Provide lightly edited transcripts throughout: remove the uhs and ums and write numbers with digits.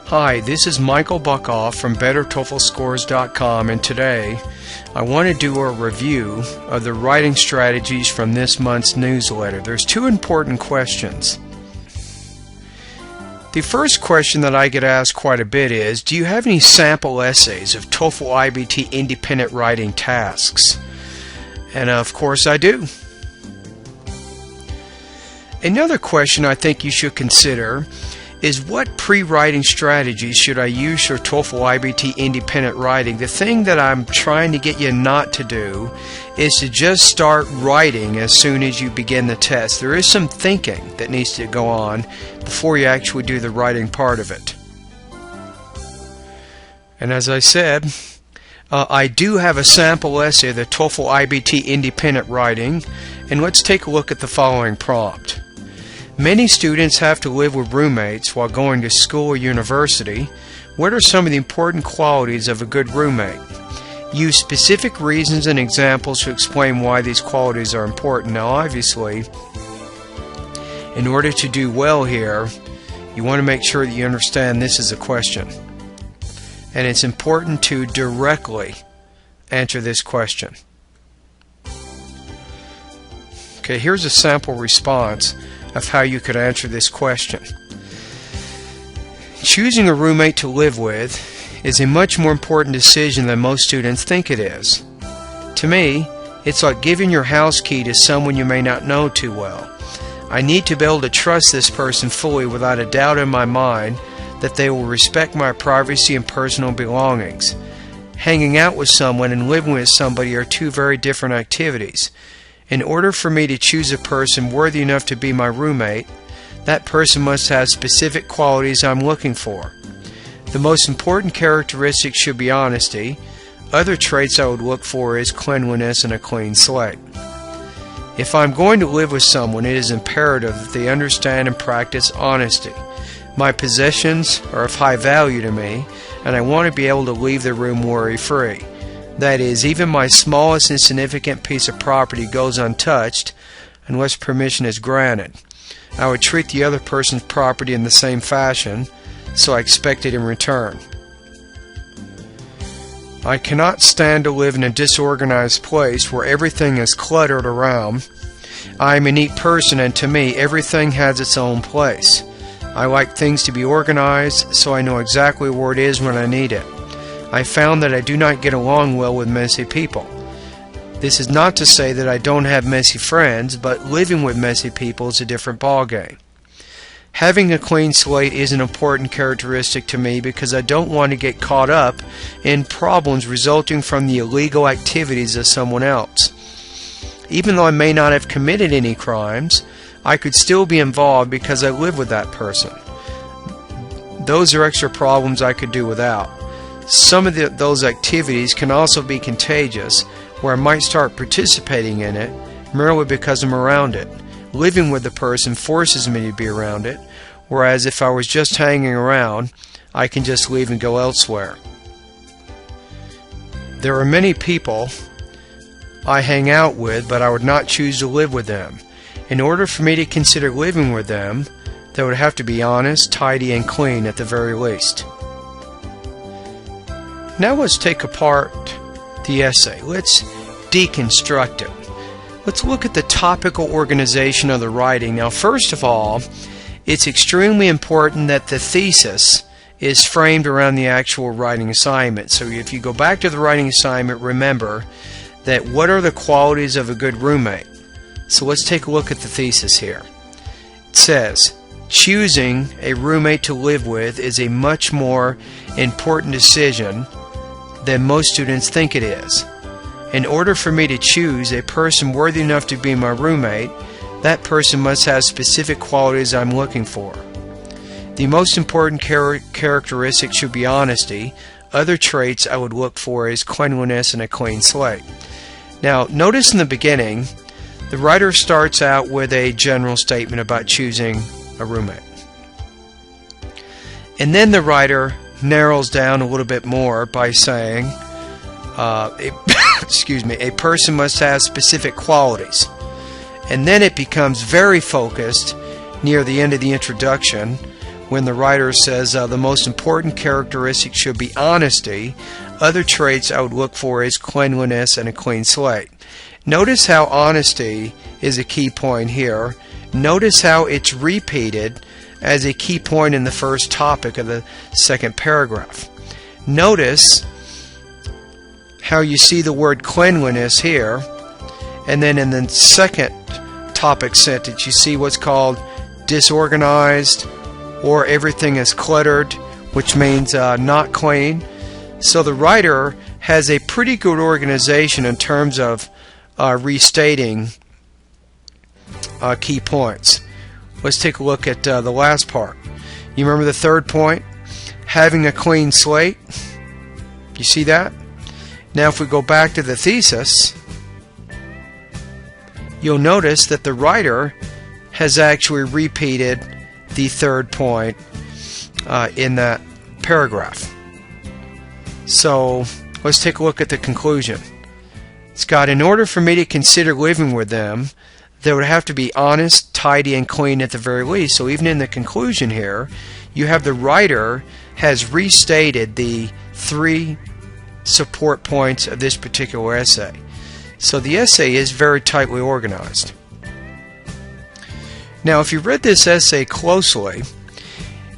Hi, this is Michael Buckoff from BetterToeflScores.com, and today I want to do a review of the writing strategies from this month's newsletter. There's two important questions. The first question that I get asked quite a bit is, do you have any sample essays of TOEFL IBT independent writing tasks? And of course I do. Another question I think you should consider is, what pre-writing strategies should I use for TOEFL IBT independent writing? The thing that I'm trying to get you not to do is to just start writing as soon as you begin the test. There is some thinking that needs to go on before you actually do the writing part of it. And as I said, I do have a sample essay of the TOEFL IBT independent writing, and let's take a look at the following prompt. Many students have to live with roommates while going to school or university. What are some of the important qualities of a good roommate? Use specific reasons and examples to explain why these qualities are important. Now obviously, in order to do well here, you want to make sure that you understand this is a question. And it's important to directly answer this question. Okay, here's a sample response of how you could answer this question. Choosing a roommate to live with is a much more important decision than most students think it is. To me, it's like giving your house key to someone you may not know too well. I need to be able to trust this person fully without a doubt in my mind that they will respect my privacy and personal belongings. Hanging out with someone and living with somebody are two very different activities. In order for me to choose a person worthy enough to be my roommate, that person must have specific qualities I'm looking for. The most important characteristic should be honesty. Other traits I would look for is cleanliness and a clean slate. If I'm going to live with someone, it is imperative that they understand and practice honesty. My possessions are of high value to me, and I want to be able to leave the room worry-free. That is, even my smallest insignificant piece of property goes untouched unless permission is granted. I would treat the other person's property in the same fashion, so I expect it in return. I cannot stand to live in a disorganized place where everything is cluttered around. I am a neat person, and to me, everything has its own place. I like things to be organized, so I know exactly where it is when I need it. I found that I do not get along well with messy people. This is not to say that I don't have messy friends, but living with messy people is a different ballgame. Having a clean slate is an important characteristic to me because I don't want to get caught up in problems resulting from the illegal activities of someone else. Even though I may not have committed any crimes, I could still be involved because I live with that person. Those are extra problems I could do without. Some of those activities can also be contagious, where I might start participating in it merely because I'm around it. Living with the person forces me to be around it, whereas if I was just hanging around, I can just leave and go elsewhere. There are many people I hang out with, but I would not choose to live with them. In order for me to consider living with them, they would have to be honest, tidy, and clean at the very least. Now let's take apart the essay. Let's deconstruct it. Let's look at the topical organization of the writing. Now, first of all, it's extremely important that the thesis is framed around the actual writing assignment. So if you go back to the writing assignment, remember that what are the qualities of a good roommate? So let's take a look at the thesis here. It says, choosing a roommate to live with is a much more important decision than most students think it is. In order for me to choose a person worthy enough to be my roommate, that person must have specific qualities I'm looking for. The most important characteristic should be honesty. Other traits I would look for is cleanliness and a clean slate. Now, notice in the beginning, the writer starts out with a general statement about choosing a roommate. And then the writer narrows down a little bit more by saying a person must have specific qualities. And then it becomes very focused near the end of the introduction, when the writer says the most important characteristic should be honesty. Other traits I would look for is cleanliness and a clean slate. Notice how honesty is a key point here. Notice how it's repeated as a key point in the first topic of the second paragraph. Notice how you see the word cleanliness here, and then in the second topic sentence you see what's called disorganized, or everything is cluttered, which means not clean. So the writer has a pretty good organization in terms of restating key points. Let's take a look at the last part. You remember the third point? Having a clean slate. You see that? Now if we go back to the thesis, you'll notice that the writer has actually repeated the third point in that paragraph. So let's take a look at the conclusion. It's got, in order for me to consider living with them, they would have to be honest, tidy, and clean at the very least. So even in the conclusion here, you have the writer has restated the 3 support points of this particular essay. So the essay is very tightly organized. Now if you read this essay closely,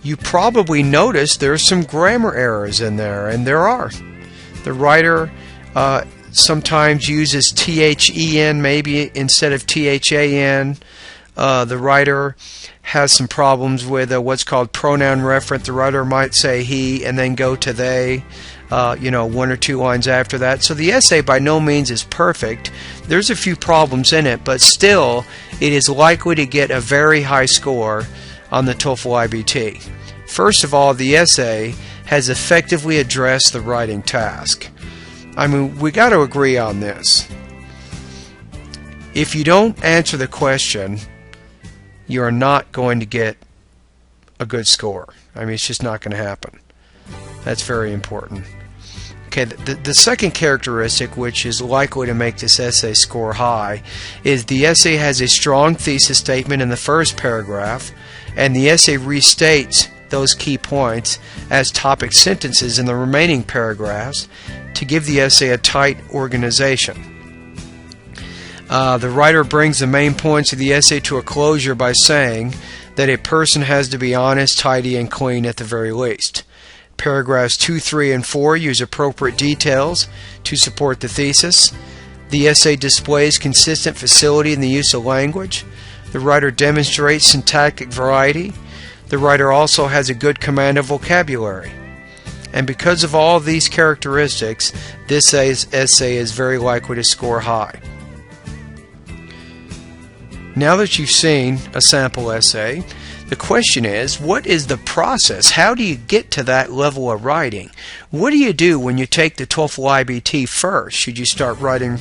you probably noticed there are some grammar errors in there, and there are. The writer sometimes uses THEN maybe instead of THAN. The writer has some problems with what's called pronoun referent. The writer might say he and then go to they, 1 or 2 lines after that. So the essay by no means is perfect. There's a few problems in it, but still it is likely to get a very high score on the Toefl IBT. First of all, the essay has effectively addressed the writing task. I mean, we got to agree on this. If you don't answer the question, you are not going to get a good score. I mean, it's just not going to happen. That's very important. Okay, the second characteristic which is likely to make this essay score high is the essay has a strong thesis statement in the first paragraph, and the essay restates those key points as topic sentences in the remaining paragraphs to give the essay a tight organization. The writer brings the main points of the essay to a closure by saying that a person has to be honest, tidy, and clean at the very least. Paragraphs 2, 3, and 4 use appropriate details to support the thesis. The essay displays consistent facility in the use of language. The writer demonstrates syntactic variety. The writer also has a good command of vocabulary. And because of all of these characteristics, this essay is very likely to score high. Now that you've seen a sample essay, the question is, what is the process? How do you get to that level of writing? What do you do when you take the Toefl IBT first? Should you start writing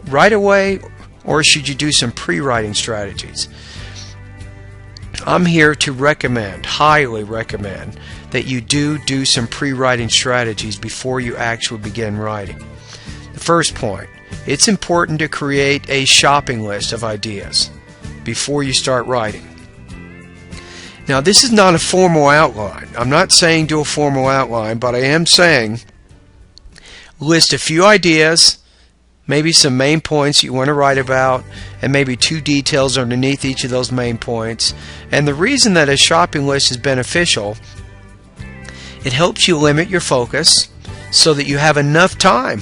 right away, or should you do some pre-writing strategies? I'm here to recommend, highly recommend, that you do some pre-writing strategies before you actually begin writing. The first point, it's important to create a shopping list of ideas before you start writing. Now, this is not a formal outline. I'm not saying do a formal outline, but I am saying list a few ideas, maybe some main points you want to write about, and maybe 2 details underneath each of those main points. And the reason that a shopping list is beneficial, it helps you limit your focus so that you have enough time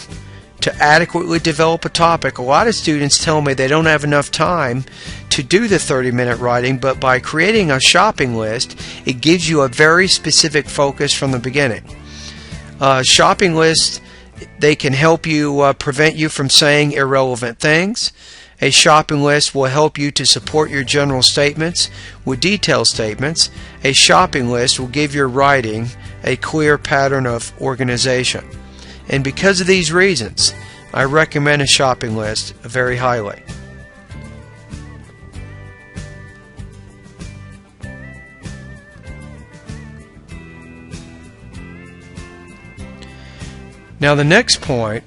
to adequately develop a topic. A lot of students tell me they don't have enough time to do the 30-minute writing, but by creating a shopping list, it gives you a very specific focus from the beginning. Shopping lists, they can help you prevent you from saying irrelevant things. A shopping list will help you to support your general statements with detailed statements. A shopping list will give your writing a clear pattern of organization. And because of these reasons, I recommend a shopping list very highly. Now the next point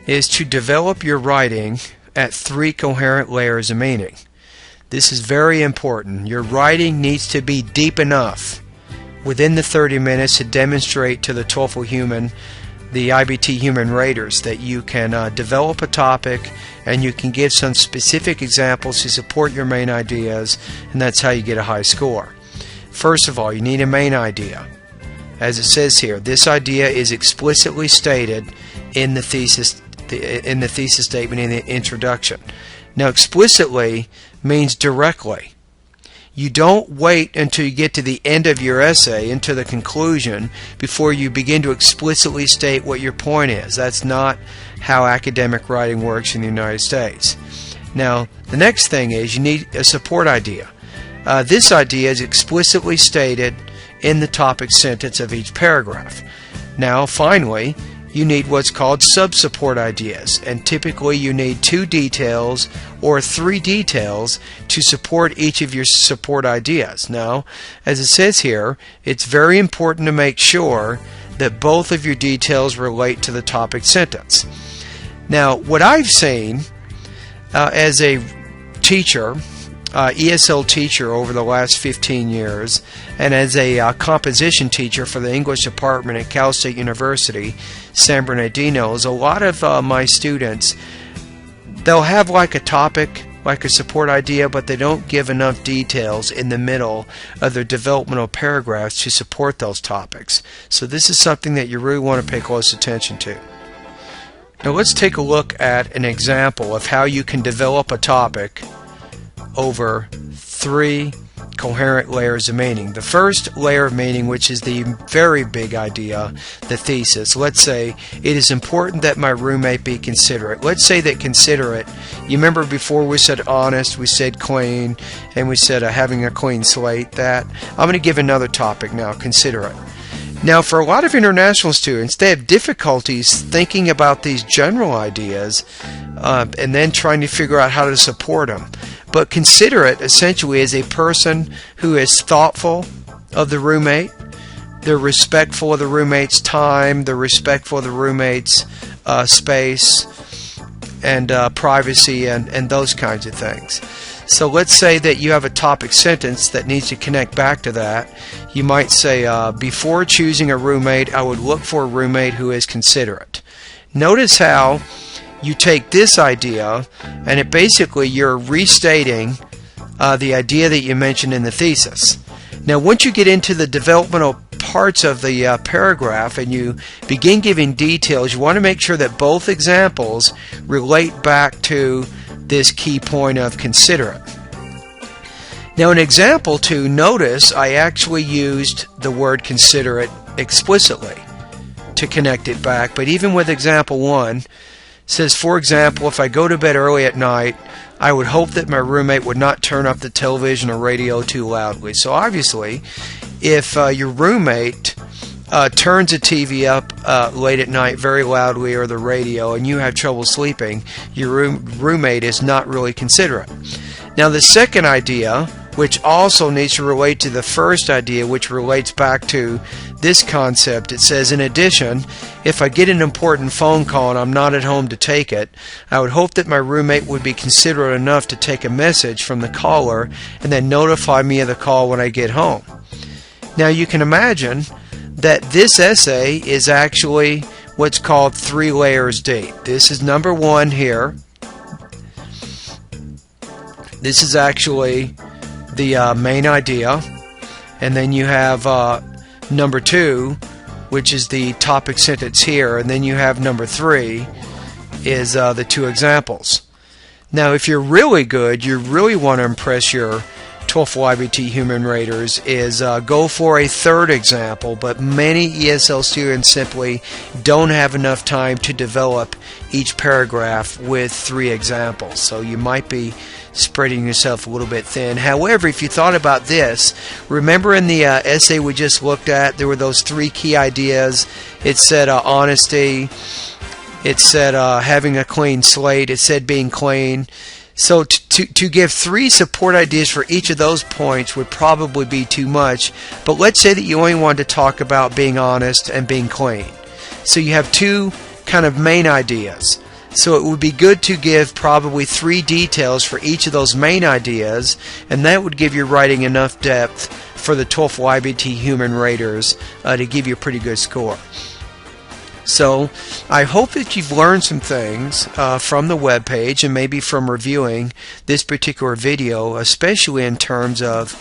is to develop your writing at 3 coherent layers of meaning. This is very important. Your writing needs to be deep enough within the 30 minutes to demonstrate to the Toefl human, the IBT human raters, that you can develop a topic and you can give some specific examples to support your main ideas, and that's how you get a high score. First of all, you need a main idea. As it says here, this idea is explicitly stated in the thesis statement in the introduction. Now, explicitly means directly. You don't wait until you get to the end of your essay, into the conclusion, before you begin to explicitly state what your point is. That's not how academic writing works in the United States. Now, the next thing is you need a support idea. This idea is explicitly stated in the topic sentence of each paragraph. Now, finally, you need what's called sub-support ideas, and typically you need 2 details or 3 details to support each of your support ideas. Now, as it says here, it's very important to make sure that both of your details relate to the topic sentence. Now, what I've seen as a teacher, ESL teacher over the last 15 years, and as a composition teacher for the English department at Cal State University, San Bernardino, is a lot of my students, they'll have like a topic, like a support idea, but they don't give enough details in the middle of their developmental paragraphs to support those topics. So this is something that you really want to pay close attention to. Now let's take a look at an example of how you can develop a topic over 3 coherent layers of meaning. The first layer of meaning, which is the very big idea, the thesis. Let's say it is important that my roommate be considerate. Let's say that considerate, you remember before we said honest, we said clean, and we said having a clean slate. That I'm going to give another topic now, considerate. Now, for a lot of international students, they have difficulties thinking about these general ideas and then trying to figure out how to support them. But considerate essentially is a person who is thoughtful of the roommate, they're respectful of the roommate's time, they're respectful of the roommate's space and privacy and those kinds of things. So let's say that you have a topic sentence that needs to connect back to that. You might say, before choosing a roommate, I would look for a roommate who is considerate. Notice how you take this idea and it basically you're restating the idea that you mentioned in the thesis. Now once you get into the developmental parts of the paragraph and you begin giving details, you want to make sure that both examples relate back to this key point of considerate. Now in example 2, notice I actually used the word considerate explicitly to connect it back, but even with example 1, says, for example, if I go to bed early at night, I would hope that my roommate would not turn up the television or radio too loudly. So obviously, if your roommate turns the TV up late at night very loudly, or the radio, and you have trouble sleeping, your roommate is not really considerate. Now the second idea, which also needs to relate to the first idea, which relates back to this concept, it says, in addition, if I get an important phone call and I'm not at home to take it, I would hope that my roommate would be considerate enough to take a message from the caller and then notify me of the call when I get home. Now you can imagine that this essay is actually what's called 3 layers deep. This is number 1 here. This is actually the main idea, and then you have number 2, which is the topic sentence here, and then you have number 3 is the 2 examples. Now if you're really good, you really want to impress your Toefl IBT human raters, is go for a 3rd example, but many ESL students simply don't have enough time to develop each paragraph with 3 examples, so you might be spreading yourself a little bit thin. However, if you thought about this, remember in the essay we just looked at, there were those 3 key ideas. It said honesty, it said having a clean slate, it said being clean. So to give 3 support ideas for each of those points would probably be too much, but let's say that you only wanted to talk about being honest and being clean. So you have 2 kind of main ideas. So it would be good to give probably 3 details for each of those main ideas, and that would give your writing enough depth for the Toefl IBT human raters to give you a pretty good score. So I hope that you've learned some things from the web page and maybe from reviewing this particular video, especially in terms of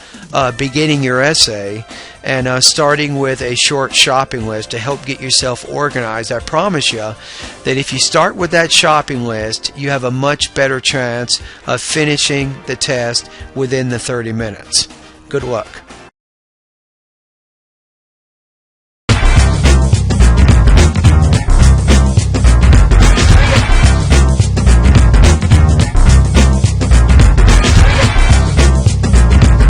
beginning your essay and starting with a short shopping list to help get yourself organized. I promise you that if you start with that shopping list, you have a much better chance of finishing the test within the 30 minutes. Good luck.